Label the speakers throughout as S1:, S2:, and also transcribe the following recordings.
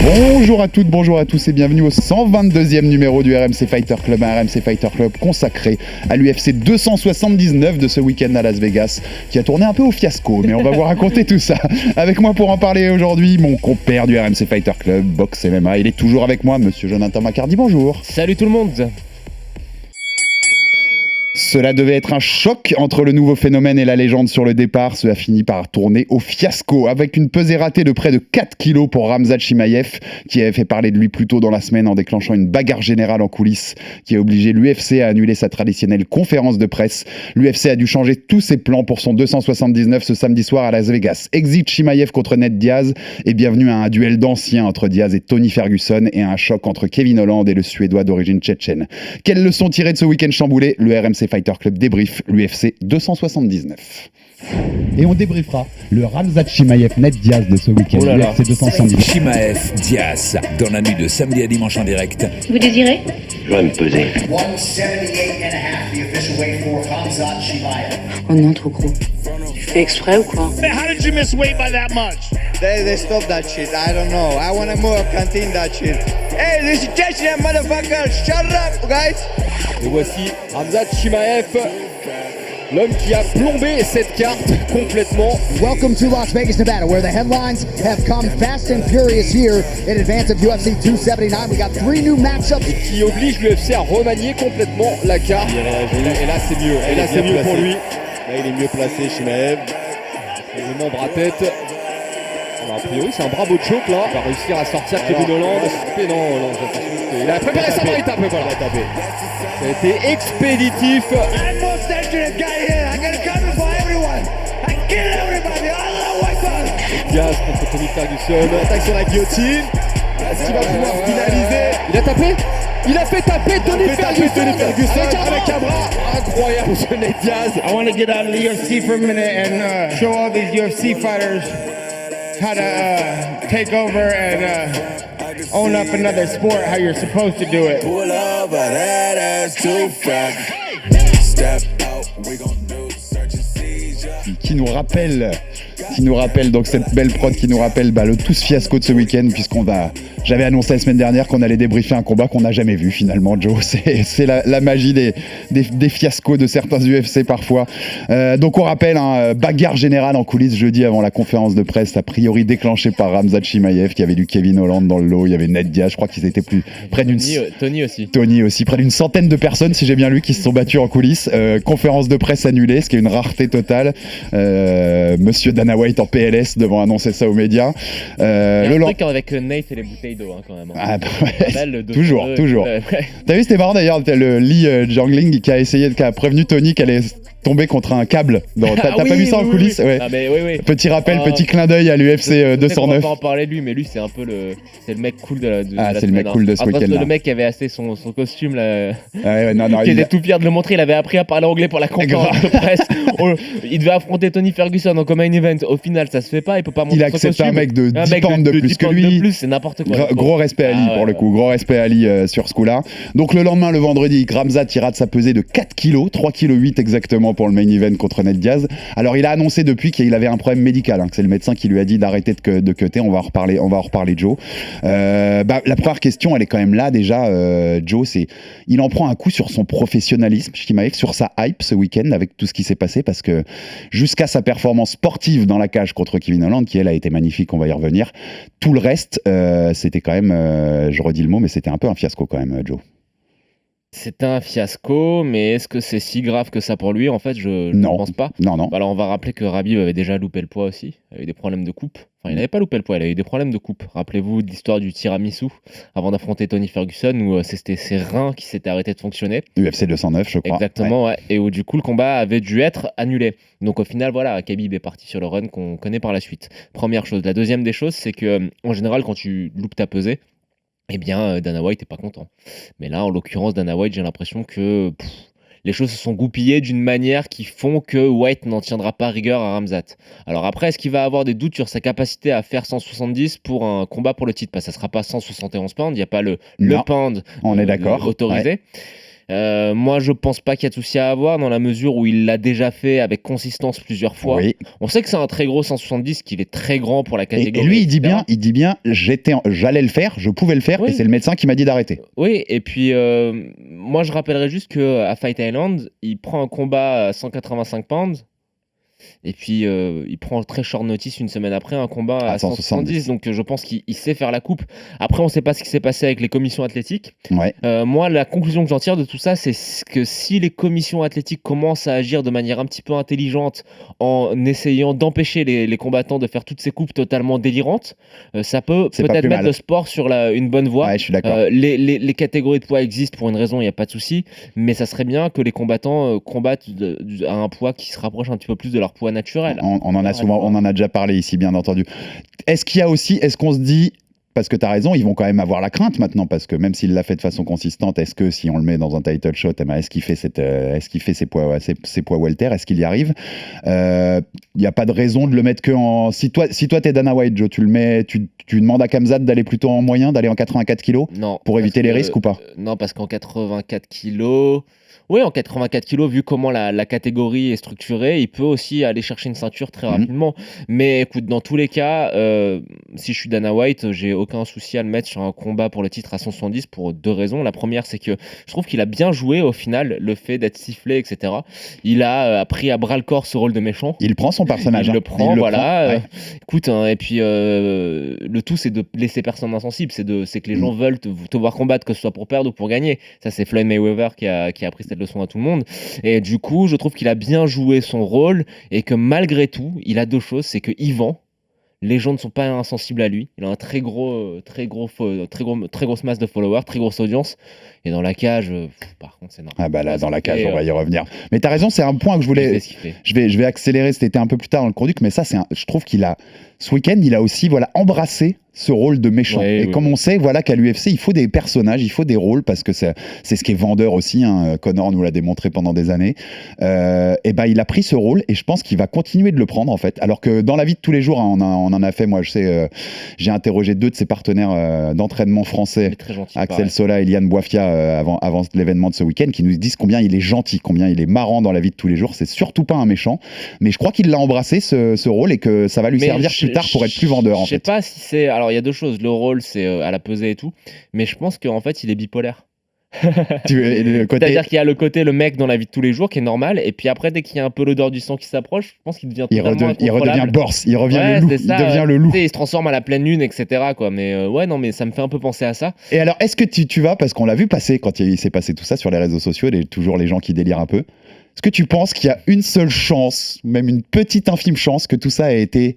S1: Bonjour à toutes, bonjour à tous et bienvenue au 122e numéro du RMC Fighter Club, un RMC Fighter Club consacré à l'UFC 279 de ce week-end à Las Vegas, qui a tourné un peu au fiasco, mais on va vous raconter tout ça. Avec moi pour en parler aujourd'hui, mon compère du RMC Fighter Club, Box MMA, il est toujours avec moi, monsieur Jonathan Macardy, bonjour.
S2: Salut tout le monde.
S1: Cela devait être un choc entre le nouveau phénomène et la légende sur le départ. Cela a fini par tourner au fiasco avec une pesée ratée de près de 4 kilos pour Khamzat Chimaev, qui avait fait parler de lui plus tôt dans la semaine en déclenchant une bagarre générale en coulisses qui a obligé l'UFC à annuler sa traditionnelle conférence de presse. L'UFC a dû changer tous ses plans pour son 279 ce samedi soir à Las Vegas. Exit Chimaev contre Ned Diaz et bienvenue à un duel d'anciens entre Diaz et Tony Ferguson et à un choc entre Kevin Holland et le Suédois d'origine tchétchène. Quelles leçons tirées de ce week-end chamboulé? Le RMC Fighter Club débrief l'UFC 279. Et on débriefera le Khamzat Chimaev Ned Diaz de ce week-end, l'UFC 279.
S3: Chimaev Diaz, dans la nuit de samedi à dimanche en direct.
S4: Vous désirez?
S5: Je vais me peser.
S6: 178.5, the official weight for Khamzat Chimaev.
S4: Oh non, trop gros. Tu fais exprès ou quoi?
S7: How did you miss weight by that much?
S8: They stop that shit. I don't know. I want to more continue that shit. Hey, this is Chechen motherfucker. Shut up, guys.
S2: Et voici Khamzat Chimaev, l'homme qui a plombé cette carte complètement.
S9: Welcome to Las Vegas, Nevada, where the headlines have come fast and furious here in advance of UFC 279. We got 3 new matchups.
S2: Et qui oblige l'UFC à remanier complètement la carte. Et là c'est mieux. Et là c'est mieux pour lui.
S10: Là il est mieux placé, Chimaev.
S2: Les membres à tête. Alors, a priori c'est un bravo de choc là. Il va réussir à sortir Kevin Holland. Mais non, Holland, j'ai l'impression qu'il a préparé sa main, il tape. Voilà, il a tapé. Ça a été expéditif.
S6: I'm most dangerous guy here. I'm gonna come for everyone. I kill everybody. All the weapons.
S2: Diaz contre Tony Ferguson.
S10: Attaque sur la guillotine. Est-ce qu'il va pouvoir finaliser?
S2: Il a tapé. Il a fait taper Tony Ferguson
S10: avec un bras.
S2: Incroyable ce Ned Diaz.
S7: I want to get out of the UFC for a minute and show all these UFC fighters how to take over and own up another sport, how you're supposed to do it.
S3: Pull up, but that ass too fat. Step out, we gon' do search and seizure.
S1: Qui nous rappelle donc cette belle prod qui nous rappelle le tout ce fiasco de ce week-end, j'avais annoncé la semaine dernière qu'on allait débriefer un combat qu'on n'a jamais vu finalement, Joe. C'est la magie des fiascos de certains UFC parfois. Donc on rappelle, bagarre générale en coulisses jeudi avant la conférence de presse, a priori déclenchée par Khamzat Chimaev, qui avait du Kevin Holland dans le lot, il y avait Ned Diaz, je crois qu'ils étaient près d'une...
S2: Tony aussi.
S1: Tony aussi, près d'une centaine de personnes, si j'ai bien lu, qui se sont battues en coulisses. Conférence de presse annulée, ce qui est une rareté totale. Monsieur Dana White en PLS devant annoncer ça aux médias.
S2: Il y a un truc avec Nate et les bouteilles d'eau quand même.
S1: Ah bah ouais, toujours. T'as vu, c'était marrant d'ailleurs, le Lee Jangling qui a prévenu Tony qu'elle allait tomber contre un câble. T'as pas vu ça en coulisses? Ouais.
S2: Ah, mais oui.
S1: Petit rappel, petit clin d'œil à l'UFC 209.
S2: On va pas en parler de lui, mais lui c'est un peu c'est le mec cool de la
S1: c'est
S2: semaine,
S1: le mec cool de ce week-end.
S2: Le mec qui avait assez son costume là.
S1: Non,
S2: qui était tout fier de le montrer. Il avait appris à parler anglais pour la conférence de presse. Il devait affronter Tony Ferguson en main event. Au final, ça se fait pas. Il peut pas montrer son costume.
S1: Il accepte un mec de 10 pounds de plus que lui.
S2: C'est n'importe quoi.
S1: Gros respect à Ali pour le coup. Gros respect à Ali sur ce coup-là. Donc le lendemain, le vendredi, Khamzat rate sa pesée de 4 kilos, 3 kg 8 exactement pour le main event contre Ned Diaz. Alors il a annoncé depuis qu'il avait un problème médical, que c'est le médecin qui lui a dit d'arrêter de cutter. On va en reparler, Joe. La première question, elle est quand même là déjà, Joe, c'est il en prend un coup sur son professionnalisme, Chimaev, sur sa hype ce week-end avec tout ce qui s'est passé, parce que jusqu'à sa performance sportive dans la cage contre Kevin Holland, qui elle a été magnifique, on va y revenir, tout le reste, c'était quand même, je redis le mot, mais c'était un peu un fiasco quand même, Joe.
S2: C'est un fiasco, mais est-ce que c'est si grave que ça pour lui? En fait, je ne pense pas.
S1: Non.
S2: Alors, on va rappeler que Khabib avait déjà loupé le poids aussi. Il avait des problèmes de coupe. Enfin, il n'avait pas loupé le poids, il avait eu des problèmes de coupe. Rappelez-vous de l'histoire du tiramisu avant d'affronter Tony Ferguson, où c'était ses reins qui s'étaient arrêtés de fonctionner.
S1: UFC 209, je crois.
S2: Exactement, ouais. Et où du coup, le combat avait dû être annulé. Donc au final, voilà, Khabib est parti sur le run qu'on connaît par la suite. Première chose. La deuxième des choses, c'est que en général, quand tu loupes ta pesée, eh bien, Dana White n'est pas content. Mais là, en l'occurrence, Dana White, j'ai l'impression que les choses se sont goupillées d'une manière qui font que White n'en tiendra pas rigueur à Khamzat. Alors après, est-ce qu'il va avoir des doutes sur sa capacité à faire 170 pour un combat pour le titre? Parce que ça ne sera pas 171 pounds, il n'y a pas le pound
S1: on est d'accord.
S2: autorisé. Moi, je pense pas qu'il y a de souci à avoir dans la mesure où il l'a déjà fait avec consistance plusieurs fois.
S1: Oui.
S2: On sait que c'est un très gros 170, qu'il est très grand pour la
S1: Et
S2: catégorie.
S1: lui, il dit
S2: etc.
S1: bien, j'allais le faire, je pouvais le faire,
S2: Oui.
S1: et c'est le médecin qui m'a dit d'arrêter.
S2: Oui, et puis moi je rappellerai juste qu'à Fight Island, il prend un combat à 185 pounds. Et puis, il prend très short notice une semaine après un combat à 170. Donc, je pense qu'il sait faire la coupe. Après, on ne sait pas ce qui s'est passé avec les commissions athlétiques.
S1: Ouais.
S2: Moi, la conclusion que j'en tire de tout ça, c'est que si les commissions athlétiques commencent à agir de manière un petit peu intelligente en essayant d'empêcher les combattants de faire toutes ces coupes totalement délirantes, ça peut
S1: C'est pas
S2: peut-être
S1: plus
S2: mettre
S1: mal.
S2: le sport sur une bonne voie.
S1: Ouais, je suis d'accord.
S2: Les catégories de poids existent pour une raison, il n'y a pas de souci. Mais ça serait bien que les combattants combattent à un poids qui se rapproche un petit peu plus de leur poids naturel.
S1: On en a déjà parlé ici, bien entendu. Est-ce qu'on se dit, parce que tu as raison, ils vont quand même avoir la crainte maintenant, parce que même s'il l'a fait de façon consistante, est-ce que si on le met dans un title shot, est-ce qu'il fait ses poids welter, est-ce qu'il y arrive? Il n'y a pas de raison de le mettre que en... Si toi t'es Dana White, Joe, tu demandes à Khamzat d'aller plutôt en moyen, d'aller en 84 kilos
S2: Non,
S1: pour éviter les risques ou pas?
S2: Non, parce qu'en 84 kilos... Oui, en 84 kilos, vu comment la catégorie est structurée, il peut aussi aller chercher une ceinture très rapidement. Mais écoute, dans tous les cas, si je suis Dana White, j'ai aucun souci à le mettre sur un combat pour le titre à 170 pour deux raisons. La première, c'est que je trouve qu'il a bien joué au final, le fait d'être sifflé, etc. Il a pris à bras le corps ce rôle de méchant.
S1: Il prend son personnage.
S2: Il le prend, voilà.
S1: Ouais.
S2: Écoute, et puis le tout, c'est de laisser personne insensible. C'est que les gens veulent te voir combattre, que ce soit pour perdre ou pour gagner. Ça, c'est Floyd Mayweather qui a appris cette leçon à tout le monde. Et du coup, je trouve qu'il a bien joué son rôle et que malgré tout, il a deux choses. C'est que Yvan, les gens ne sont pas insensibles à lui. Il a un très grosse masse de followers, très grosse audience. Et dans la cage, par contre, c'est normal.
S1: Ah bah là, dans la cage, on va y revenir. Mais t'as raison, c'est un point que je voulais... Je vais accélérer, c'était un peu plus tard dans le conduct, mais ça, je trouve qu'il a... Ce week-end, il a aussi embrassé ce rôle de méchant. Comme on sait, qu'à l'UFC, il faut des personnages, il faut des rôles, parce que c'est ce qui est vendeur aussi. Conor nous l'a démontré pendant des années. Et ben, il a pris ce rôle, et je pense qu'il va continuer de le prendre, en fait. Alors que dans la vie de tous les jours, on en a fait, moi, je sais, j'ai interrogé 2 de ses partenaires d'entraînement français, Axel Sola et Liane Boifia, avant l'événement de ce week-end, qui nous disent combien il est gentil, combien il est marrant dans la vie de tous les jours. C'est surtout pas un méchant, mais je crois qu'il l'a embrassé, ce rôle, et que ça va lui servir plus tard pour être plus vendeur, en fait.
S2: Je sais pas si c'est... Alors, il y a deux choses. Le rôle, c'est à la pesée et tout, mais je pense qu'en fait, il est bipolaire. C'est-à-dire qu'il y a le côté le mec dans la vie de tous les jours qui est normal, et puis après dès qu'il y a un peu l'odeur du sang qui s'approche, je pense qu'il devient totalement
S1: il redevient borse, il devient le loup.
S2: Il se transforme à la pleine lune, etc. quoi. Mais ouais, non, mais ça me fait un peu penser à ça.
S1: Et alors, est-ce que tu vas, parce qu'on l'a vu passer quand il s'est passé tout ça sur les réseaux sociaux, toujours les gens qui délirent un peu, est-ce que tu penses qu'il y a une seule chance, même une petite infime chance, que tout ça ait été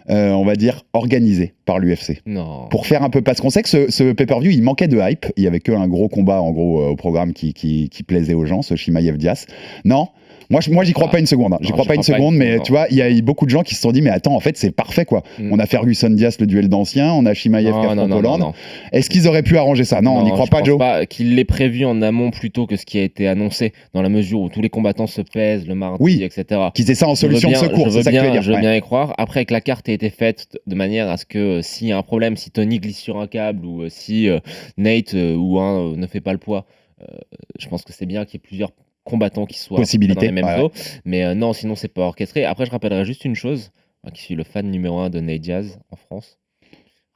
S1: on va dire, organisé par l'UFC.
S2: Non.
S1: Pour faire un peu... Parce qu'on sait que ce pay-per-view, il manquait de hype. Il y avait qu'un gros combat, en gros, au programme qui plaisait aux gens, ce Chimaev-Diaz. Non. Moi, j'y crois pas une seconde. J'y crois pas une seconde, mais tu vois, il y a eu beaucoup de gens qui se sont dit, mais attends, en fait, c'est parfait, quoi. On a Ferguson-Diaz, le duel d'anciens, on a Chimaev qui affronte Hollande. Est-ce qu'ils auraient pu arranger ça? Non, on n'y croit pas, Joe.
S2: Pas qu'il l'ait prévu en amont plutôt que ce qui a été annoncé, dans la mesure où tous les combattants se pèsent le mardi, etc.
S1: Qu'ils aient ça en solution de secours, c'est ça que tu veux dire.
S2: Je veux bien y croire. Après, que la carte ait été faite de manière à ce que s'il y a un problème, si Tony glisse sur un câble ou si Nate ou un ne fait pas le poids, je pense que c'est bien qu'il y ait plusieurs combattants qui soient dans les mêmes eaux, mais non, sinon c'est pas orchestré. Après, je rappellerai juste une chose, moi qui suis le fan numéro 1 de Nate Diaz en France.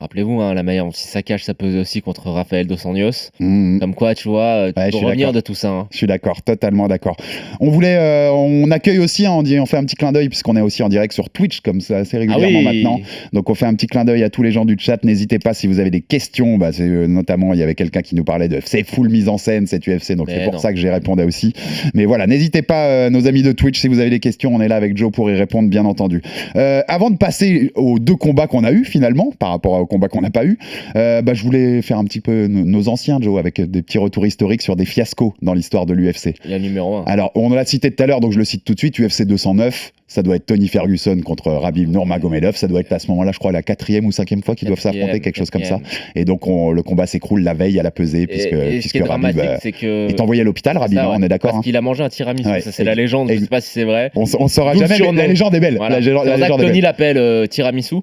S2: Rappelez-vous, la manière dont si ça cache, ça pesait aussi contre Rafael Dos Anjos. Comme quoi, tu vois, tu peux revenir de tout ça.
S1: Je suis d'accord, totalement d'accord. On accueille aussi, on fait un petit clin d'œil, puisqu'on est aussi en direct sur Twitch, comme ça, assez régulièrement maintenant. Donc, on fait un petit clin d'œil à tous les gens du chat. N'hésitez pas si vous avez des questions. Notamment, il y avait quelqu'un qui nous parlait de c'est full mise en scène, cette UFC. Donc, c'est pour ça que j'ai répondu aussi. Mais voilà, n'hésitez pas, nos amis de Twitch, si vous avez des questions, on est là avec Joe pour y répondre, bien entendu. Avant de passer aux 2 combats qu'on a eu finalement, par rapport au combat qu'on n'a pas eu, je voulais faire un petit peu nos anciens, Joe, avec des petits retours historiques sur des fiascos dans l'histoire de l'UFC.
S2: Il y a le numéro 1.
S1: Alors, on l'a cité tout à l'heure, donc je le cite tout de suite, UFC 209, ça doit être Tony Ferguson contre Khabib Nurmagomedov, ça doit être à ce moment-là, je crois, la 4e ou 5e fois qu'ils doivent s'affronter, quelque chose comme ça. Et donc, le combat s'écroule la veille à la pesée, puisque Khabib est envoyé à l'hôpital, Khabib, on est d'accord.
S2: Parce qu'il a mangé un tiramisu, ça c'est la légende, je sais pas si c'est vrai.
S1: On saura jamais, mais la légende est belle.
S2: Voilà. C'est pour ça que Tony l'appelle tiramisu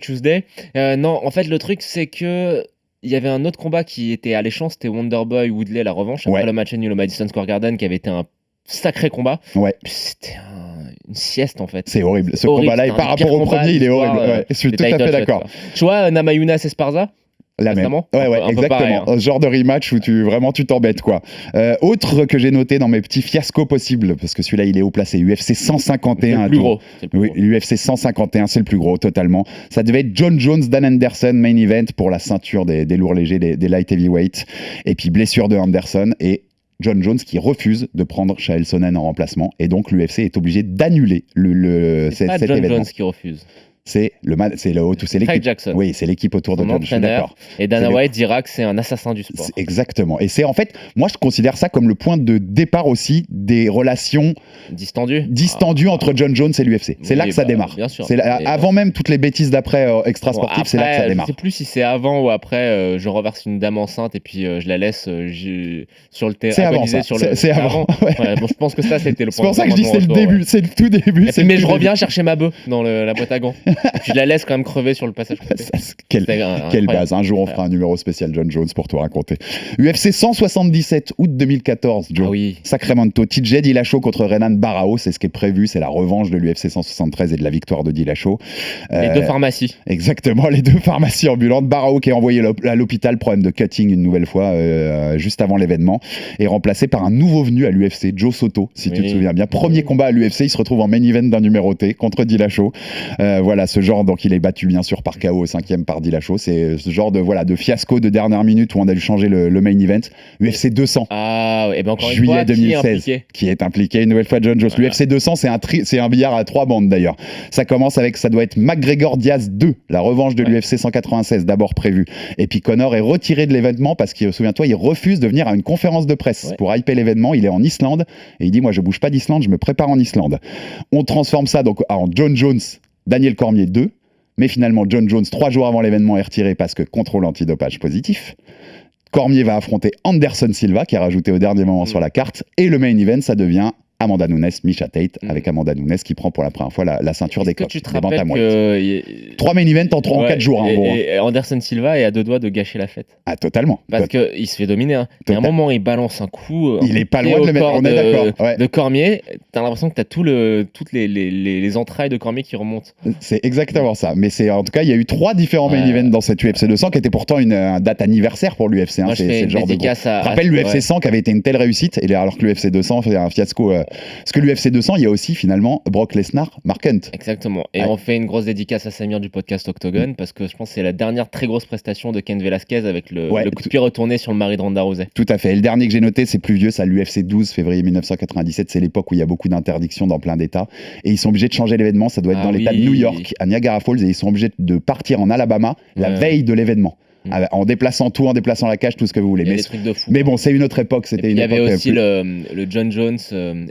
S2: Tuesday. Non, en fait, le truc, c'est que il y avait un autre combat qui était alléchant, c'était Wonderboy Woodley, la revanche, après le match nul au Madison Square Garden, qui avait été un sacré combat.
S1: Ouais.
S2: C'était une sieste en fait.
S1: C'est horrible. Ce
S2: Horrible,
S1: combat-là, et
S2: c'était
S1: par
S2: un des
S1: rapport au
S2: pires
S1: premier, il est
S2: combats
S1: horrible.
S2: de
S1: Ouais, je suis
S2: des
S1: tout à
S2: title
S1: fait
S2: shots,
S1: d'accord.
S2: quoi. Tu vois, Namajunas Esparza
S1: La même.
S2: récemment,
S1: Ouais,
S2: un peu
S1: exactement.
S2: pareil, hein.
S1: Ce genre de rematch où tu t'embêtes, quoi. Autre que j'ai noté dans mes petits fiascos possibles, parce que celui-là, il est haut placé. UFC 151.
S2: C'est le plus gros.
S1: Oui, l'UFC 151, c'est le plus gros, totalement. Ça devait être John Jones, Dan Anderson, main event pour la ceinture des lourds légers, des light heavyweight. Et puis blessure de Anderson et John Jones qui refuse de prendre Chael Sonnen en remplacement. Et donc l'UFC est obligé d'annuler
S2: C'est pas
S1: cet
S2: John
S1: événement.
S2: Jones qui refuse.
S1: C'est l'équipe.
S2: Craig Jackson.
S1: Oui, c'est l'équipe autour de
S2: Son
S1: John. Je suis
S2: entraîneur.
S1: d'accord.
S2: Et Dana
S1: C'est le-
S2: White dira que c'est un assassin du sport.
S1: Exactement. Et c'est en fait, moi je considère ça comme le point de départ aussi des relations distendues entre John Jones et l'UFC. C'est
S2: Oui,
S1: là que ça démarre.
S2: Bien sûr.
S1: Avant même toutes les bêtises d'après extra-sportives, c'est là que ça démarre.
S2: Je sais plus si c'est avant ou après, je reverse une dame enceinte et puis je la laisse sur le terrain.
S1: C'est avant ça. C'est avant. Ouais.
S2: Ouais, bon, je pense que ça c'était le
S1: C'est
S2: point.
S1: pour ça que je dis c'est le
S2: retour,
S1: début,
S2: ouais.
S1: c'est le tout début.
S2: Et puis, mais je reviens chercher ma bœuf dans la boîte à gants. Et puis je la laisse quand même crever sur le passage.
S1: Quelle base. Un jour, on fera un numéro spécial John Jones pour te raconter. UFC 177, août 2014, Joe.
S2: Ah oui.
S1: Sacramento. TJ Dillashaw contre Renan Barao. C'est ce qui est prévu. C'est la revanche de l'UFC 173 et de la victoire de Dillashaw.
S2: Les deux pharmacies.
S1: Exactement, les deux pharmacies ambulantes. Barao qui est envoyé à l'hôpital, problème de cutting une nouvelle fois, juste avant l'événement, est remplacé par un nouveau venu à l'UFC, Joe Soto, si tu te souviens bien. Premier combat à l'UFC, il se retrouve en main event d'un numéroté contre Dillashaw. Voilà, ce genre, donc il est battu bien sûr par KO au 5e par Dillashaw. C'est ce genre de fiasco de dernière minute où on a dû changer le main event. UFC 200.
S2: Ah, et ben encore une
S1: Juillet
S2: fois,
S1: 2016, qui est impliqué une nouvelle fois John Jones. Voilà. L'UFC 200, c'est un billard à 3 bandes d'ailleurs. Ça commence avec, ça doit être McGregor Diaz 2, la revanche de l'UFC 196 d'abord prévue. Et puis Conor est retiré de l'événement parce que, souviens-toi, il refuse de venir à une conférence de presse pour hyper l'événement. Il est en Islande et il dit, moi je bouge pas d'Islande, je me prépare en Islande. On transforme ça donc en John Jones, Daniel Cormier 2. Mais finalement, John Jones, 3 jours avant l'événement, est retiré parce que contrôle antidopage positif. Cormier va affronter Anderson Silva, qui est rajouté au dernier moment sur la carte. Et le main event, ça devient Amanda Nunes, Misha Tate, avec Amanda Nunes qui prend pour la première fois la ceinture des coqs.
S2: Tu te rappelles que
S1: 3 main events en 4 jours. En gros.
S2: Et Anderson Silva est à 2 doigts de gâcher la fête.
S1: Ah, totalement.
S2: Parce qu'il se fait dominer. Hein. Il y a un moment, il balance un coup.
S1: Il est pas loin de le mettre, on est d'accord. Ouais.
S2: De Cormier, t'as l'impression que t'as toutes les entrailles de Cormier qui remontent.
S1: C'est exactement ça. Mais en tout cas, il y a eu 3 différents main events dans cette UFC 200 qui était pourtant une date anniversaire pour l'UFC. Hein. C'est le genre de gros. Rappelle l'UFC 100 qui avait été une telle réussite, alors que l'UFC 200 fait un fiasco. Parce que l'UFC 200, il y a aussi finalement Brock Lesnar, Mark Hunt.
S2: Exactement. Et on fait une grosse dédicace à Samir du podcast Octogone parce que je pense que c'est la dernière très grosse prestation de Ken Velasquez avec le coup de pied retourné sur le mari de Ronda Rousey.
S1: Tout à fait. Et le dernier que j'ai noté, c'est plus vieux, c'est l'UFC 12, février 1997. C'est l'époque où il y a beaucoup d'interdictions dans plein d'États. Et ils sont obligés de changer l'événement. Ça doit être dans l'État de New York, à Niagara Falls. Et ils sont obligés de partir en Alabama la veille de l'événement. En déplaçant tout, en déplaçant la cage, tout ce que vous voulez.
S2: Il y a des trucs de fou.
S1: Mais bon, c'est une autre époque. C'était une époque.
S2: Il y avait aussi le John Jones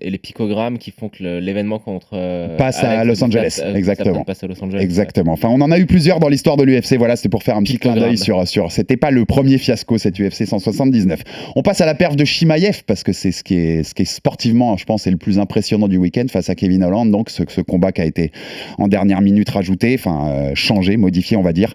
S2: et les picogrammes qui font que l'événement contre
S1: passe à Los Angeles. Exactement.
S2: Passe à Los Angeles.
S1: Exactement. Enfin, on en a eu plusieurs dans l'histoire de l'UFC. Voilà, c'était pour faire un petit clin d'œil sur. C'était pas le premier fiasco cette UFC 179. On passe à la perf de Chimaev parce que c'est ce qui est sportivement, je pense, est le plus impressionnant du week-end face à Kevin Holland. Donc ce combat qui a été en dernière minute rajouté, changé, modifié, on va dire.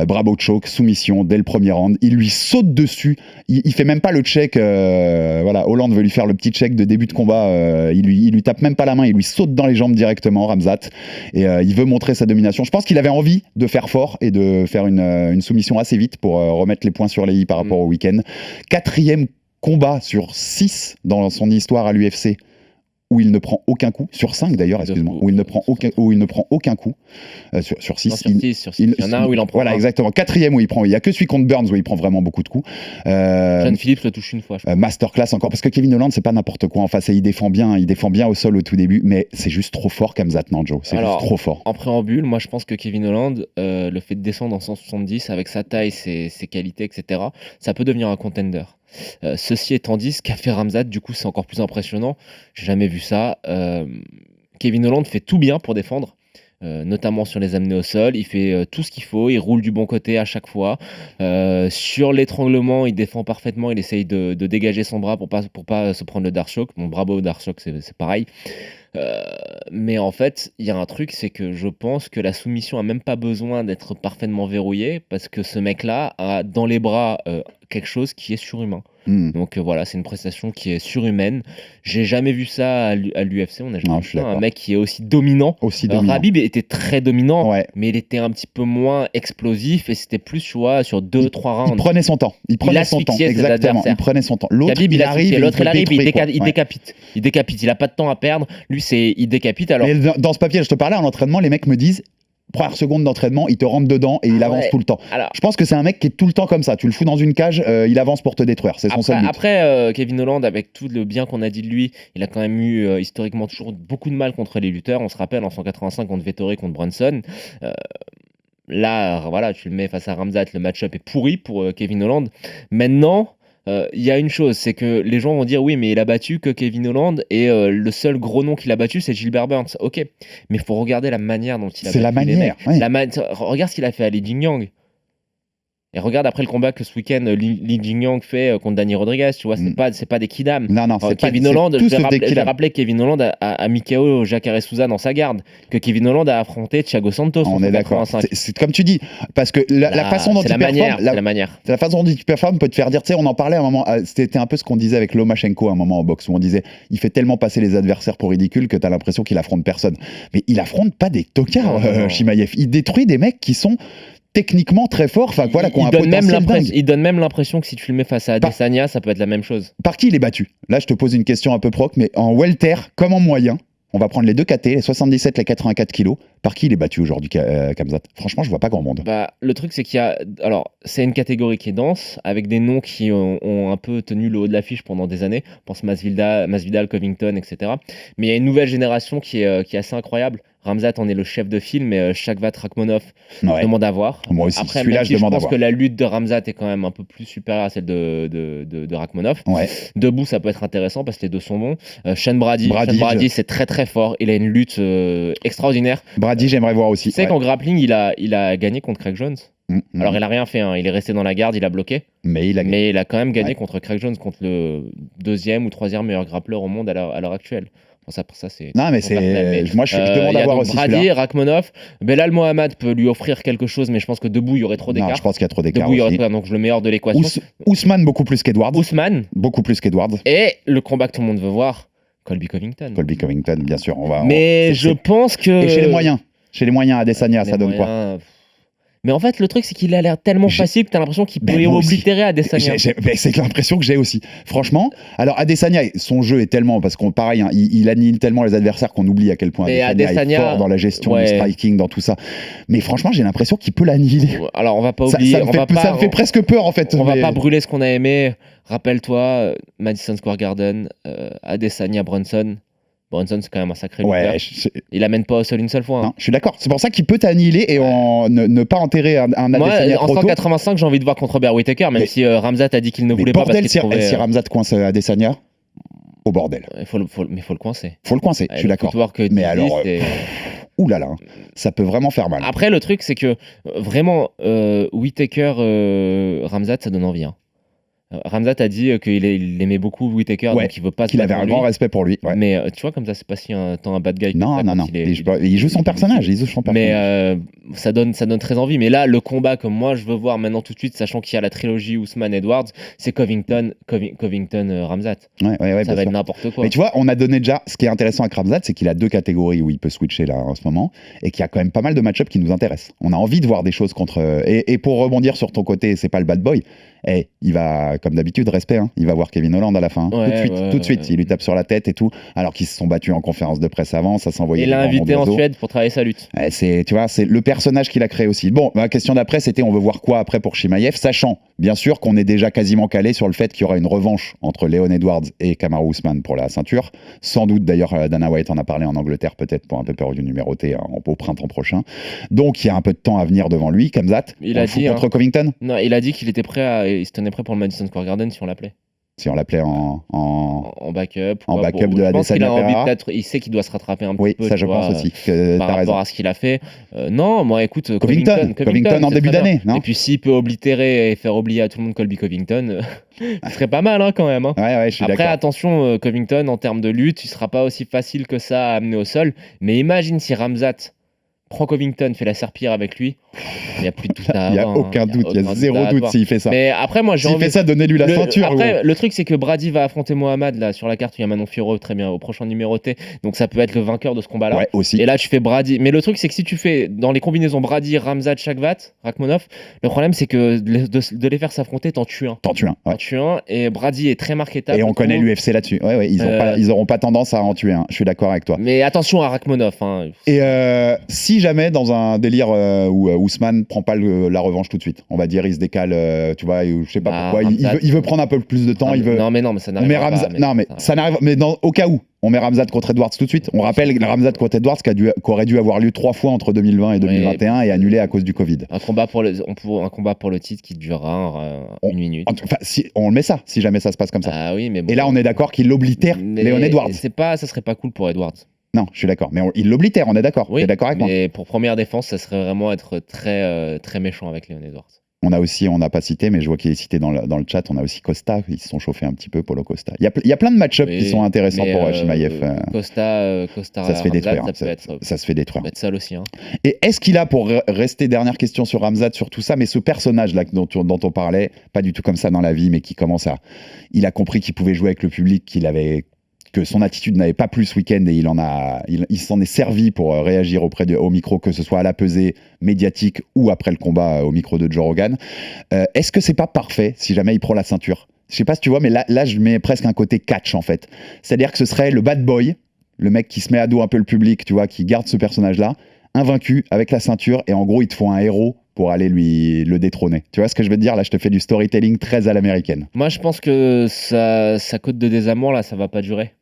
S1: Bravo choke, soumission dès le premier round. Il lui saute dessus. Il fait même pas le check. Voilà, Holland veut lui faire le petit check de début de combat. Il lui tape même pas la main. Il lui saute dans les jambes directement, Ramzat. Et il veut montrer sa domination. Je pense qu'il avait envie de faire fort et de faire une soumission assez vite pour remettre les points sur les i par rapport au week-end. 4e combat sur 6 dans son histoire à l'UFC où il ne prend aucun coup, sur 5 d'ailleurs, excuse-moi, où il ne prend aucun coup, sur 6.
S2: Il y en a un où il en prend.
S1: Voilà, exactement. 4e où il prend, il n'y a que celui contre Burns où il prend vraiment beaucoup de coups.
S2: John Phillips le touche une fois.
S1: Masterclass encore, parce que Kevin Holland, c'est pas n'importe quoi en face, et il défend bien au sol au tout début, mais c'est juste trop fort comme Zatnan, Joe. C'est juste trop fort.
S2: En préambule, moi je pense que Kevin Holland, le fait de descendre en 170 avec sa taille, ses qualités, etc., ça peut devenir un contender. Ceci étant dit, ce qu'a fait Ramzat, du coup, c'est encore plus impressionnant. J'ai jamais vu ça. Kevin Holland fait tout bien pour défendre. notamment sur les amener au sol. Il fait tout ce qu'il faut, il roule du bon côté à chaque fois. Sur l'étranglement, il défend parfaitement, il essaye de dégager son bras pour pas se prendre le Darkshock. Bon, bravo Darkshock, c'est pareil. Mais en fait, il y a un truc, c'est que je pense que la soumission a même pas besoin d'être parfaitement verrouillée parce que ce mec-là a dans les bras quelque chose qui est surhumain. Donc voilà, c'est une prestation qui est surhumaine. J'ai jamais vu ça à l'UFC. On a jamais vu un mec qui est aussi dominant. Khabib était très dominant, mais il était un petit peu moins explosif et c'était plus tu vois, sur 2-3 rounds.
S1: Il prenait son temps. Il prenait son temps. Exactement. Il prenait son temps. L'autre,
S2: Khabib,
S1: il arrive,
S2: il décapite. Il décapite. Il a pas de temps à perdre. Lui, il décapite. Alors.
S1: Et dans ce papier, je te parlais en entraînement, les mecs me disent. Première seconde d'entraînement, il te rentre dedans et il avance tout le temps. Alors, je pense que c'est un mec qui est tout le temps comme ça. Tu le fous dans une cage, il avance pour te détruire. C'est son seul but.
S2: Après, Kevin Holland, avec tout le bien qu'on a dit de lui, il a quand même eu historiquement toujours beaucoup de mal contre les lutteurs. On se rappelle en 185 contre Vettori, contre Brunson. Là, voilà, tu le mets face à Ramzat, le match-up est pourri pour Kevin Holland. Maintenant, il y a une chose, c'est que les gens vont dire oui, mais il a battu que Kevin Holland et le seul gros nom qu'il a battu, c'est Gilbert Burns. Ok, mais il faut regarder la manière dont il a battu.
S1: C'est la manière.
S2: Regarde ce qu'il a fait à Li Jingliang. Et regarde après le combat que ce week-end Li Jingliang fait contre Danny Rodriguez, tu vois, c'est pas des kidam.
S1: Non, c'est
S2: Kevin Holland, je vais rappeler que Kevin Holland a mis KO Jacare Souza dans sa garde, que Kevin Holland a affronté Thiago Santos.
S1: On est d'accord. C'est comme tu dis, parce que la façon dont il performe, la façon dont il performe peut te faire dire, tu sais, on en parlait à un moment, c'était un peu ce qu'on disait avec Lomachenko à un moment en boxe, où on disait, il fait tellement passer les adversaires pour ridicules que t'as l'impression qu'il affronte personne. Mais il affronte pas des tocards, Chimaev. Il détruit des mecs qui sont techniquement très fort, enfin voilà, qu'on a un potentiel dingue.
S2: Il donne même l'impression que si tu le mets face à Adesanya, ça peut être la même chose.
S1: Par qui il est battu? Là, je te pose une question un peu proc, mais en welter comme en moyen, on va prendre les deux KT, les 77, les 84 kilos. Par qui il est battu aujourd'hui, Khamzat? Franchement, je vois pas grand monde.
S2: Le truc, c'est qu'il y a... Alors, c'est une catégorie qui est dense, avec des noms qui ont un peu tenu le haut de l'affiche pendant des années. Je pense Masvidal, Covington, etc. Mais il y a une nouvelle génération qui est assez incroyable. Ramzat en est le chef de file, mais Shavkat Rakhmonov demande à voir.
S1: Moi aussi,
S2: après,
S1: celui-là, je demande à voir.
S2: pense que la lutte de Ramzat est quand même un peu plus supérieure à celle de Rakhmonov. Debout, ça peut être intéressant parce que les deux sont bons. Sean Brady, c'est très très fort. Il a une lutte extraordinaire.
S1: Brady, j'aimerais voir aussi.
S2: Tu sais qu'en grappling, il a gagné contre Craig Jones. Alors, il a rien fait. Il est resté dans la garde, il a bloqué.
S1: Mais il a
S2: quand même gagné contre Craig Jones, contre le 2e ou 3e meilleur grappleur au monde à l'heure actuelle. Ça, c'est...
S1: Non, mais c'est... Moi, je demande à voir aussi
S2: Brady,
S1: celui-là.
S2: Rakhmonov. Belal Mohamed peut lui offrir quelque chose, mais je pense que debout, il y aurait trop d'écart.
S1: Non, je pense qu'il y a trop d'écart
S2: aussi. Donc, le meilleur de l'équation.
S1: Ousmane, beaucoup plus qu'Edwards.
S2: Beaucoup
S1: plus qu'Edwards.
S2: Et le combat que tout le monde veut voir, Colby Covington.
S1: Bien sûr.
S2: Mais je pense que...
S1: Et chez les moyens, Adesanya, ça donne quoi?
S2: Mais en fait, le truc, c'est qu'il a l'air tellement facile que tu as l'impression qu'il peut oblitérer Adesanya.
S1: C'est l'impression que j'ai aussi. Franchement, alors Adesanya, son jeu est tellement, parce qu'on pareil, il annihile tellement les adversaires qu'on oublie à quel point Adesanya est fort dans la gestion du striking, dans tout ça. Mais franchement, j'ai l'impression qu'il peut l'annihiler.
S2: Alors, on va pas oublier.
S1: Ça me fait presque peur, en fait.
S2: On va pas brûler ce qu'on a aimé. Rappelle-toi, Madison Square Garden, Adesanya, Brunson. Brunson, c'est quand même un sacré lutteur. Il amène pas au sol une seule fois.
S1: Non, je suis d'accord. C'est pour ça qu'il peut t'annihiler et ne pas enterrer un Adesanya trop tôt.
S2: En 185, j'ai envie de voir contre Robert Whittaker, même si Ramzat a dit qu'il ne voulait pas parce qu'il trouvait...
S1: Si Ramzat coince Adesanya, au bordel.
S2: Mais il faut le coincer.
S1: Faut le coincer, je suis d'accord. Mais alors... Ouh là là, ça peut vraiment faire mal.
S2: Après, le truc, c'est que vraiment, Whittaker, Ramzat, ça donne envie. Ramzat a dit qu'il aimait beaucoup Whittaker, donc il veut pas.
S1: Qu'il avait un grand respect pour lui.
S2: Mais tu vois, comme ça, c'est pas si un bad guy.
S1: Non. Il joue son personnage.
S2: Mais ça donne très envie. Mais là, le combat que moi je veux voir maintenant tout de suite, sachant qu'il y a la trilogie Ousmane-Edwards, c'est Covington Ramzat. Ça va être n'importe quoi.
S1: Mais tu vois, on a donné déjà. Ce qui est intéressant avec Ramzat, c'est qu'il a deux catégories où il peut switcher là en ce moment, et qu'il y a quand même pas mal de match-up qui nous intéressent. On a envie de voir des choses contre. Et pour rebondir sur ton côté, c'est pas le bad boy. Il va, comme d'habitude, respect, il va voir Kevin Holland à la fin. Tout de suite, il lui tape sur la tête et tout, alors qu'ils se sont battus en conférence de presse avant, ça s'envoyait.
S2: Il l'a invité en Suède pour travailler sa lutte.
S1: Tu vois, c'est le personnage qu'il a créé aussi. Bon, ma question d'après, c'était on veut voir quoi après pour Chimaev, sachant, bien sûr, qu'on est déjà quasiment calé sur le fait qu'il y aura une revanche entre Leon Edwards et Kamaru Usman pour la ceinture. Sans doute, d'ailleurs, Dana White en a parlé en Angleterre, peut-être pour un pay-per-view numéroté au printemps prochain. Donc, il y a un peu de temps à venir devant lui, Khamzat.
S2: Il a dit
S1: contre Covington.
S2: Non, il a dit qu'il était prêt il se tenait prêt pour le Madison Square Garden si on l'appelait.
S1: Si on l'appelait
S2: en backup.
S1: En
S2: quoi,
S1: backup de
S2: je pense qu'il a
S1: Adesanya
S2: envie,
S1: Pereira.
S2: peut-être, il sait qu'il doit se rattraper un petit
S1: Oui,
S2: peu.
S1: ça
S2: tu
S1: je pense
S2: vois,
S1: aussi. Que
S2: par
S1: t'as
S2: rapport
S1: raison.
S2: à ce qu'il a fait. Non, moi écoute,
S1: Covington en
S2: c'est
S1: début
S2: très bien.
S1: d'année, non?
S2: Et puis s'il peut oblitérer et faire oublier à tout le monde Colby Covington, ce serait pas mal quand même.
S1: Ouais, je suis
S2: Après,
S1: d'accord.
S2: attention, Covington, en termes de lutte, il sera pas aussi facile que ça à amener au sol. Mais imagine si Ramzat prend Covington, fait la serpillère avec lui, il n'y a plus de doute à
S1: Il n'y a
S2: avoir.
S1: aucun doute, il y a
S2: aucun
S1: zéro
S2: à
S1: doute
S2: avoir.
S1: s'il fait ça.
S2: Mais après, moi, j'ai
S1: S'il
S2: envie.
S1: fait ça, donnez-lui la ceinture.
S2: Après,
S1: gros.
S2: le truc, c'est que Brady va affronter Mohamed là, sur la carte où il y a Manon Fiorot, très bien, au prochain numéroté. Donc ça peut être le vainqueur de ce combat-là.
S1: Ouais, aussi.
S2: Et là, tu fais Brady. Mais le truc, c'est que si tu fais dans les combinaisons Brady, Ramzat, Shakvat, Rakhmonov, le problème, c'est que de les faire s'affronter, t'en tues un.
S1: T'en tues un. Ouais.
S2: T'en tues un. Et Brady est très marketable.
S1: Et on connaît l'UFC là-dessus. Ouais, ils auront pas tendance à en tuer un. Je suis d'accord avec toi.
S2: Mais attention à Rakhmonov.
S1: Et si jamais dans un délire où Ousmane prend pas la revanche tout de suite, on va dire il se décale, tu vois, je sais pas pourquoi, il veut prendre un peu plus de temps.
S2: Non, mais ça n'arrive pas.
S1: Non, mais ça n'arrive. Mais au cas où, on met Ramzat contre Edwards tout de suite. On rappelle Ramzat contre Edwards qui aurait dû avoir lieu 3 fois entre 2020 et 2021 et annulé à cause du Covid.
S2: Un combat pour le titre qui durera une minute.
S1: Enfin, si on le met ça, si jamais ça se passe comme ça.
S2: Ah oui, mais bon.
S1: Et là, on est d'accord qu'il l'oblitère Léon Edwards.
S2: Ça serait pas cool pour Edwards.
S1: Non, je suis d'accord. Mais il l'oblitère, on est d'accord.
S2: Oui,
S1: t'es d'accord avec moi?
S2: Mais pour première défense, ça serait vraiment être très, très méchant avec Léon Edwards.
S1: On n'a pas cité, mais je vois qu'il est cité dans le chat, on a aussi Costa, ils se sont chauffés un petit peu, Paulo Costa. Il y a plein de match-ups qui sont intéressants pour Chimaev.
S2: Costa
S1: ça se fait détruire. Ça se fait détruire.
S2: Ça peut être sale aussi.
S1: Et est-ce qu'il a, pour rester dernière question sur Ramzat, sur tout ça, mais ce personnage-là dont on parlait, pas du tout comme ça dans la vie, mais qui commence à... Il a compris qu'il pouvait jouer avec le public, que son attitude n'avait pas plu ce week-end et il s'en est servi pour réagir au micro, que ce soit à la pesée médiatique ou après le combat au micro de Joe Rogan. Est-ce que c'est pas parfait si jamais il prend la ceinture? Je sais pas si tu vois, mais là je mets presque un côté catch en fait. C'est-à-dire que ce serait le bad boy, le mec qui se met à dos un peu le public, tu vois, qui garde ce personnage-là, invaincu avec la ceinture, et en gros il te faut un héros pour aller le détrôner. Tu vois ce que je veux te dire? Là, je te fais du storytelling très à l'américaine.
S2: Moi, je pense que sa cote de désamour, là, ça va pas durer.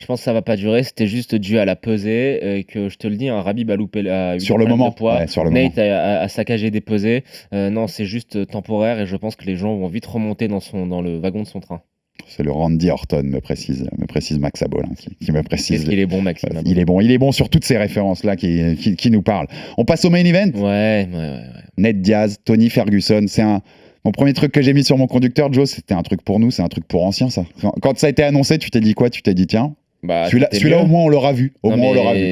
S2: Je pense que ça va pas durer. C'était juste dû à la pesée. Et que je te le dis, Rabib a loupé
S1: sur le moment.
S2: Poids.
S1: Ouais, sur le
S2: Nate
S1: moment.
S2: a saccagé des pesées. Non, c'est juste temporaire. Et je pense que les gens vont vite remonter dans le wagon de son train.
S1: C'est le Randy Orton, me précise Max Abol, qui me précise.
S2: Qu'est-ce qu'il est bon, Maxime?
S1: Il est bon sur toutes ces références-là qui nous parlent. On passe au main event.
S2: Ouais.
S1: Ned Diaz, Tony Ferguson, mon premier truc que j'ai mis sur mon conducteur, Joe, c'était un truc pour nous, c'est un truc pour anciens, ça. Quand ça a été annoncé, tu t'es dit quoi? Tu t'es dit, tiens, celui-là au moins on l'aura vu.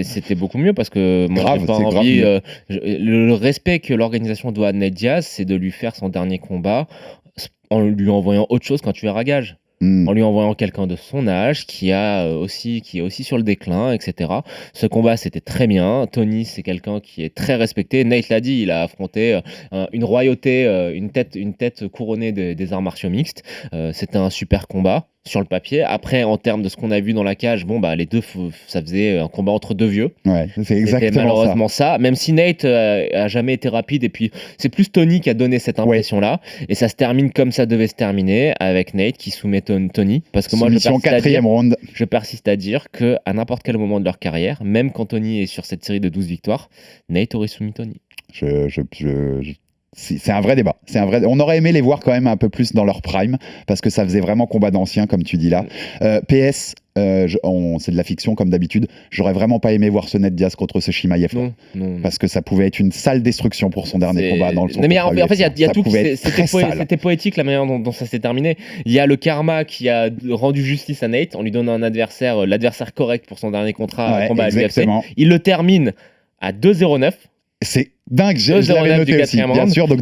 S2: C'était beaucoup mieux parce que moi, j'ai pas envie. Le respect que l'organisation doit à Ned Diaz, c'est de lui faire son dernier combat en lui envoyant autre chose quand tu es à gage. En lui envoyant quelqu'un de son âge qui est aussi sur le déclin, etc. Ce combat, c'était très bien. Tony, c'est quelqu'un qui est très respecté. Nate l'a dit, il a affronté une royauté, une tête couronnée des arts martiaux mixtes. C'était un super combat sur le papier. Après, en termes de ce qu'on a vu dans la cage, les deux, ça faisait un combat entre deux vieux.
S1: Ouais, c'est exactement
S2: C'était malheureusement ça. Même si Nate a jamais été rapide, et puis c'est plus Tony qui a donné cette impression-là. Et ça se termine comme ça devait se terminer, avec Nate qui soumet Tony. Parce que moi, je persiste à dire que à n'importe quel moment de leur carrière, même quand Tony est sur cette série de 12 victoires, Nate aurait soumis Tony.
S1: C'est un vrai débat. On aurait aimé les voir quand même un peu plus dans leur prime, parce que ça faisait vraiment combat d'anciens, comme tu dis là. PS, c'est de la fiction comme d'habitude. J'aurais vraiment pas aimé voir ce Ned Diaz contre ce Chimaev.
S2: Non.
S1: Parce que ça pouvait être une sale destruction pour son dernier combat dans le son.
S2: Mais en fait, il y a tout.
S1: C'était
S2: poétique la manière dont ça s'est terminé. Il y a le karma qui a rendu justice à Nate en lui donnant un adversaire, l'adversaire correct pour son dernier combat à l'UFC. Il le termine à 2-0-9.
S1: C'est dingue, je l'avais noté aussi, bien sûr. Donc,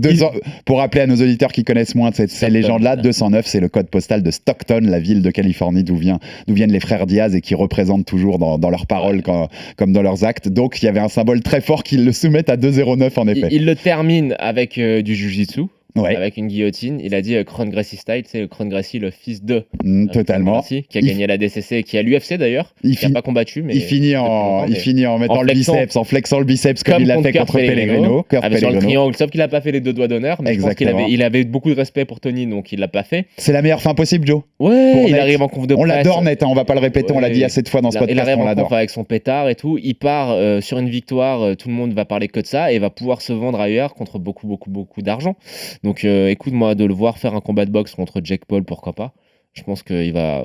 S1: pour rappeler à nos auditeurs qui connaissent moins ces légendes-là, 209, c'est le code postal de Stockton, la ville de Californie d'où viennent les frères Diaz et qui représentent toujours dans leurs paroles comme dans leurs actes. Donc, il y avait un symbole très fort qu'ils le soumettent à 209, en effet.
S2: Il le termine avec du jujitsu.
S1: Ouais.
S2: Avec une guillotine, il a dit Kron Gracie style, c'est Kron Gracie, le fils de
S1: totalement
S2: Gracie, qui a gagné la DCC et qui a l'UFC d'ailleurs, qui n'a pas combattu, mais
S1: il finit en mettant le biceps, en flexant le biceps comme il l'a fait contre Pellegrino,
S2: sur le triangle, sauf qu'il n'a pas fait les deux doigts d'honneur, mais je pense qu'il avait beaucoup de respect pour Tony, donc il l'a pas fait.
S1: C'est la meilleure fin possible, Joe.
S2: Ouais, il arrive en conf de presse.
S1: On l'adore net, on va pas le répéter, on l'a dit assez de fois dans ce podcast,
S2: il arrive
S1: on l'adore.
S2: avec son pétard et tout, il part sur une victoire, tout le monde va parler que de ça et va pouvoir se vendre ailleurs contre beaucoup d'argent. Donc écoute, moi, de le voir faire un combat de boxe contre Jake Paul, pourquoi pas. Je pense qu'il va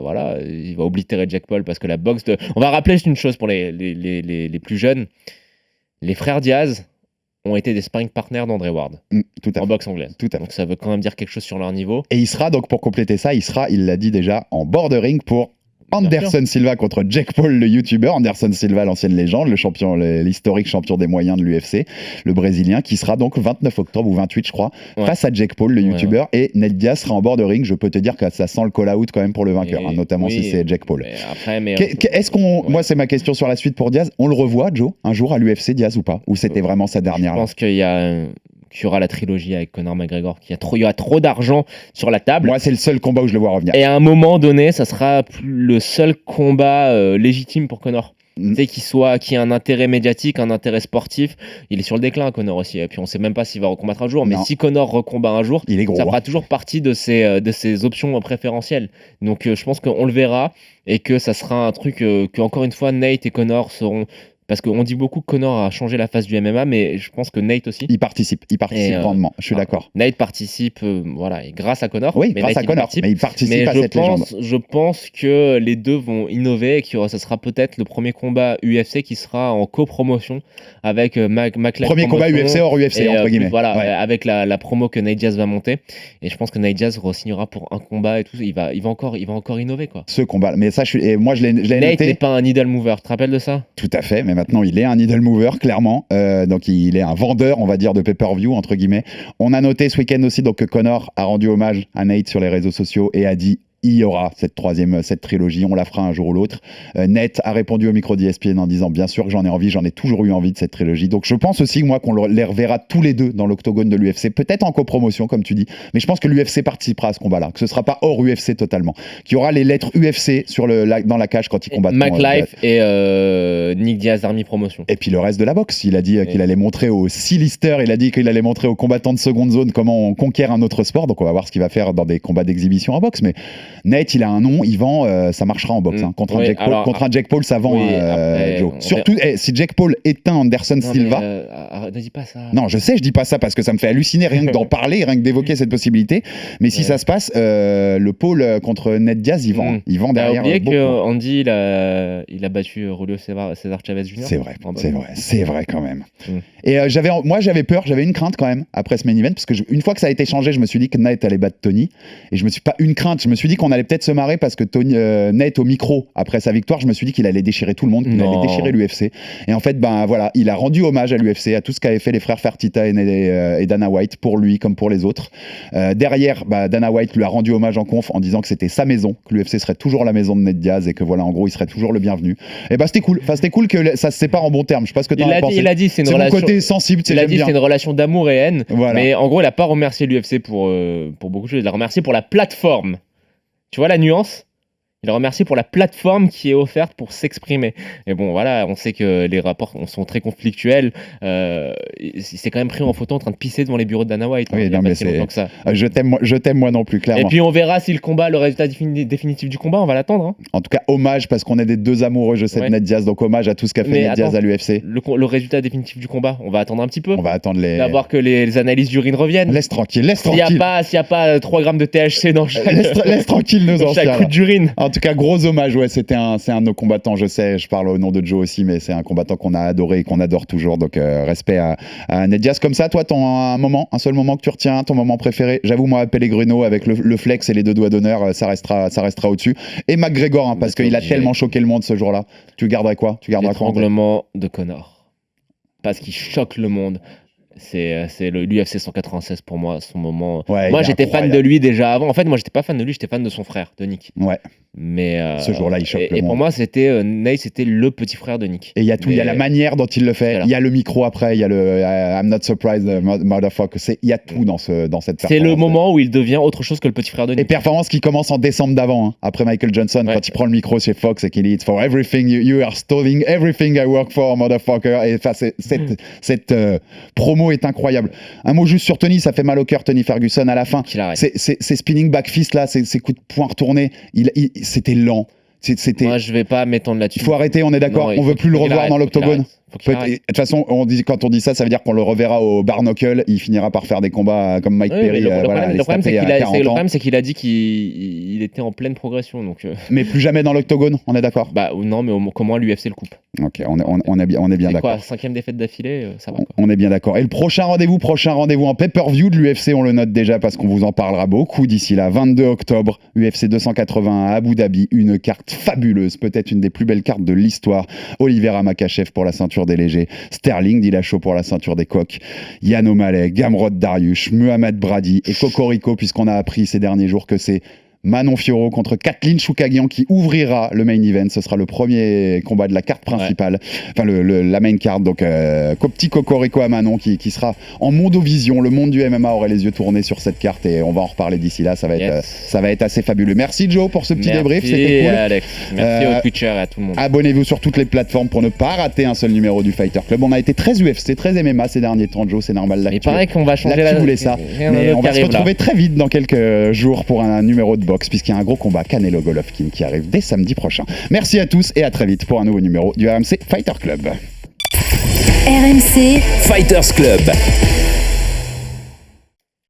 S2: oblitérer Jake Paul parce que la boxe de... On va rappeler juste une chose pour les plus jeunes. Les frères Diaz ont été des sparring partners d'André Ward en boxe anglaise. Donc ça veut quand même dire quelque chose sur leur niveau.
S1: Et il sera donc, pour compléter ça, il l'a dit déjà, en bordering pour Anderson Silva contre Jake Paul, le YouTuber. Anderson Silva, l'ancienne légende, l'historique champion des moyens de l'UFC, le Brésilien, qui sera donc 29 octobre ou 28, je crois, face à Jake Paul, le YouTuber. Et Nate Diaz sera en bordering. Je peux te dire que ça sent le call-out quand même pour le vainqueur, notamment si c'est Jake Paul. Est-ce qu'on... Moi, c'est ma question sur la suite pour Diaz. On le revoit, Joe, un jour à l'UFC, Diaz, ou pas? Ou c'était vraiment sa dernière?
S2: Je pense qu'il y aura la trilogie avec Conor McGregor, il y a trop d'argent sur la table.
S1: Moi, c'est le seul combat où je le vois revenir.
S2: Et à un moment donné, ça sera le seul combat légitime pour Conor. Tu sais, qui ait un intérêt médiatique, un intérêt sportif. Il est sur le déclin, Conor aussi. Et puis on sait même pas s'il va recombattre un jour. Mais si Conor recombat un jour, ça fera toujours partie de ses options préférentielles. Donc je pense qu'on le verra et que ça sera un truc que encore une fois Nate et Conor seront. Parce qu'on dit beaucoup que Conor a changé la face du MMA, mais je pense que Nate aussi.
S1: Il participe grandement, je suis d'accord.
S2: Nate participe, et grâce à Conor.
S1: Oui, grâce à Conor, mais il participe à cette légende.
S2: Je pense que les deux vont innover et que ça sera peut-être le premier combat UFC qui sera en copromotion avec McLeod.
S1: Premier combat UFC hors UFC, entre guillemets.
S2: Avec la promo que Nate Diaz va monter. Et je pense que Nate Diaz re-signera pour un combat et tout. Il va encore innover, quoi.
S1: Ce combat, mais ça, moi je l'ai noté.
S2: Nate n'est pas un needle mover, tu te rappelles de ça?
S1: Tout à fait, mais maintenant il est un needle mover, clairement. Donc il est un vendeur, on va dire, de pay-per-view, entre guillemets. On a noté ce week-end aussi donc, que Conor a rendu hommage à Nate sur les réseaux sociaux et a dit il y aura cette trilogie, on la fera un jour ou l'autre. Nate a répondu au micro d'ESPN en disant bien sûr que j'en ai toujours eu envie de cette trilogie. Donc je pense aussi moi qu'on les reverra tous les deux dans l'octogone de l'UFC, peut-être en copromotion comme tu dis, mais je pense que l'UFC participera à ce combat-là, que ce sera pas hors UFC totalement, qu'il y aura les lettres UFC dans la cage quand ils combattent.
S2: McLife et Nick Diaz Army Promotion.
S1: Et puis le reste de la boxe, il a dit qu'il allait montrer aux C-listers, il a dit qu'il allait montrer aux combattants de seconde zone comment on conquiert un autre sport, donc on va voir ce qu'il va faire dans des combats d'exhibition en boxe, mais Nate, il a un nom, il vend, ça marchera en boxe. Contre un Jake Paul, ça vend, Joe. Surtout, si Jake Paul éteint Anderson Silva...
S2: ne dis pas ça.
S1: Non, je sais, je dis pas ça parce que ça me fait halluciner rien que d'en parler, rien que d'évoquer cette possibilité. Mais si ça se passe, le Paul contre Nate Diaz, il vend derrière.
S2: T'as oublié qu'Andy, il a battu Julio César Chavez Jr.
S1: C'est vrai quand même. Et moi, j'avais peur, j'avais une crainte quand même après ce main event, parce que une fois que ça a été changé, je me suis dit que Nate allait battre Tony. Et je me suis pas une crainte, je me suis dit qu'on allait peut-être se marrer parce que Nate au micro, après sa victoire, je me suis dit qu'il allait déchirer tout le monde, qu'il allait déchirer l'UFC. Et en fait, il a rendu hommage à l'UFC, à tout ce qu'avaient fait les frères Fertitta et Dana White, pour lui comme pour les autres. Derrière, Dana White lui a rendu hommage en conf en disant que c'était sa maison, que l'UFC serait toujours la maison de Nate Diaz et que en gros, il serait toujours le bienvenu. Et c'était cool. Enfin, c'était cool que ça se sépare en bon terme. Je sais pas ce que tu en as pensé.
S2: Il a dit c'est une relation.
S1: Mon côté sensible,
S2: il a dit c'est une relation d'amour et haine.
S1: Voilà.
S2: Mais en gros, il a pas remercié l'UFC pour beaucoup de choses. Il a remercié pour la plateforme. Tu vois la nuance? Il a remercié pour la plateforme qui est offerte pour s'exprimer. Et bon, voilà, on sait que les rapports sont très conflictuels. Il s'est quand même pris en photo en train de pisser devant les bureaux de Dana White.
S1: Oui, non, mais c'est... Ça. Je t'aime moi non plus, clairement.
S2: Et puis on verra si le résultat définitif du combat, on va l'attendre. Hein.
S1: En tout cas, hommage, parce qu'on est des deux amoureux, je sais, de Nate Diaz, donc hommage à tout ce qu'a fait Nate Diaz à l'UFC.
S2: Le résultat définitif du combat, on va attendre un petit peu.
S1: On va attendre
S2: d'avoir que les analyses d'urine reviennent.
S1: Laisse tranquille. S'il
S2: n'y a pas 3 grammes de THC dans chaque...
S1: laisse tranquille nos anciens.
S2: Chaque coup d'urine.
S1: En tout cas, gros hommage. Ouais, c'est un de nos combattants, je sais, je parle au nom de Joe aussi, mais c'est un combattant qu'on a adoré et qu'on adore toujours, donc respect à Nate Diaz. Comme ça, toi, un seul moment que tu retiens, ton moment préféré, j'avoue, moi, Pellegrino avec le flex et les 2 doigts d'honneur, ça restera au-dessus. Et McGregor, parce qu'il a tellement choqué le monde ce jour-là. Tu garderais quoi?
S2: L'étranglement de Conor. Parce qu'il choque le monde. C'est l'UFC 196 pour moi, son moment.
S1: Ouais,
S2: moi, j'étais fan de lui déjà avant. En fait, moi, j'étais pas fan de lui, j'étais fan de son frère, de Nick.
S1: Ouais.
S2: Mais
S1: ce jour-là, il choque le monde.
S2: Et pour moi, Nate, c'était le petit frère de Nick.
S1: Et il y a tout, il y a la manière dont il le fait. Il y a le micro après, il y a le I'm not surprised, motherfucker. Il y a tout dans cette performance.
S2: C'est le moment où il devient autre chose que le petit frère de Nick.
S1: Et performance qui commence en décembre d'avant, après Michael Johnson, quand il prend le micro chez Fox et qu'il dit It's for everything, you are stealing everything I work for, motherfucker. Et cette promo est incroyable. Un mot juste sur Tony, ça fait mal au cœur, Tony Ferguson à la fin. Ces spinning back fist là, ces coups de poing retournés, c'était lent.
S2: Moi, je vais pas m'étendre là-dessus.
S1: Il faut arrêter, on est d'accord. On veut plus le revoir dans l'octogone. De toute façon, quand on dit ça, ça veut dire qu'on le reverra au Barnacle. Il finira par faire des combats comme Mike Perry.
S2: Le problème, c'est
S1: c'est
S2: qu'il a dit qu'il était en pleine progression. Donc,
S1: Mais plus jamais dans l'octogone, on est d'accord?
S2: Bah non, mais comment l'UFC le coupe?
S1: Ok, on est bien d'accord.
S2: C'est quoi, 5e défaite d'affilée, ça va.
S1: On est bien d'accord. Et le prochain rendez-vous en pay-per-view de l'UFC, on le note déjà parce qu'on vous en parlera beaucoup d'ici là. 22 octobre, UFC 280 à Abu Dhabi, une carte fabuleuse, peut-être une des plus belles cartes de l'histoire. Oliveira Makhachev pour la ceinture des légers, Sterling Dillashaw pour la ceinture des coqs, Yann O'Malley, Gamrot Dariush, Muhammad Brady et Cocorico, puisqu'on a appris ces derniers jours que c'est Manon Fiorot contre Kathleen Choukagian qui ouvrira le main event. Ce sera le premier combat de la carte principale, enfin la main card. Donc petit Cocorico à Manon qui sera en mondovision. Le monde du MMA aurait les yeux tournés sur cette carte et on va en reparler d'ici là. Ça va être assez fabuleux. Merci Joe pour ce petit débrief. C'était cool.
S2: Alex. Merci aux Twitchers et à tout le monde.
S1: Abonnez-vous sur toutes les plateformes pour ne pas rater un seul numéro du Fighter Club. On a été très UFC, très MMA ces derniers temps, Joe. C'est normal. Là,
S2: il paraît qu'on va changer
S1: tu voulais ça. Mais on va se retrouver très vite dans quelques jours pour un numéro de boxe puisqu'il y a un gros combat Canelo Golovkin qui arrive dès samedi prochain. Merci à tous et à très vite pour un nouveau numéro du RMC Fighter Club.
S5: RMC Fighters Club.